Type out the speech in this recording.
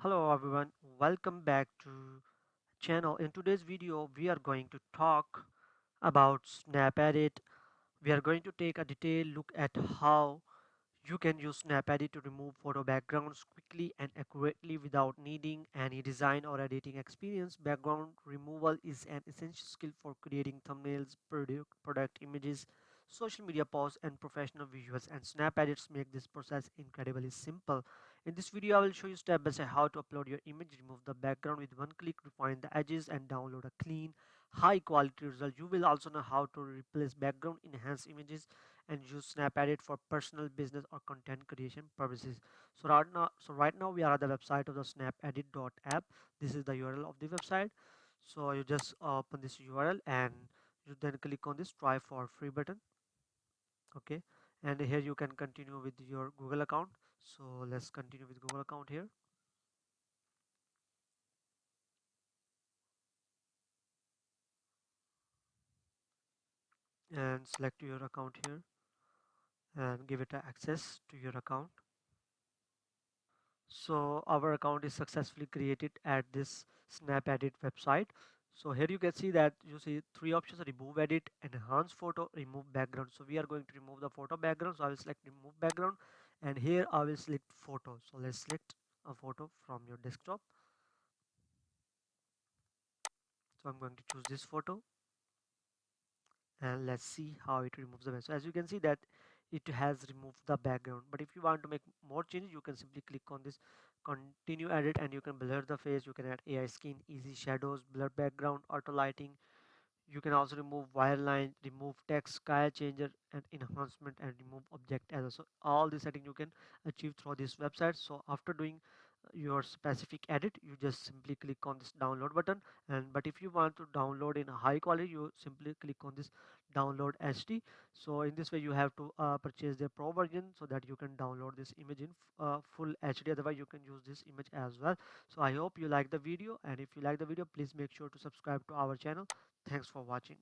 Hello everyone, welcome back to channel. In today's video, we are going to talk about SnapEdit. We are going to take a detailed look at how you can use SnapEdit to remove photo backgrounds quickly and accurately without needing any design or editing experience. Background removal is an essential skill for creating thumbnails, product images, social media posts, and professional visuals. And SnapEdits make this process incredibly simple. In this video, I will show you step by step how to upload your image, remove the background with one click, refine the edges, and download a clean, high quality result. You will also know how to replace background, enhance images, and use SnapEdit for personal, business, or content creation purposes. So right now we are at the website of the snapedit.app. This is the URL of the website. So you just open this URL and you then click on this try for free button. Okay, and here you can continue with your Google account. So let's continue with Google account here and select your account here and give it access to your account. So our account is successfully created at this SnapEdit website. So here you can see that you see three options: remove edit, enhance photo, remove background. So we are going to remove the photo background. So I will select remove background, and here I will select photo. So let's select a photo from your desktop. So I'm going to choose this photo, and let's see how it removes the background. So as you can see that it has removed the background, but if you want to make more changes, you can simply click on this continue edit, and you can blur the face, you can add AI skin, easy shadows, blur background, auto lighting. You can also remove wireline, remove text, sky changer, and enhancement, and remove object as well. So all this setting you can achieve through this website. So after doing your specific edit, you just simply click on this download button. And but if you want to download in a high quality, you simply click on this download HD. So in this way, you have to purchase the pro version so that you can download this image in full HD. Otherwise, you can use this image as well. So I hope you like the video, and if you like the video, please make sure to subscribe to our channel. Thanks for watching.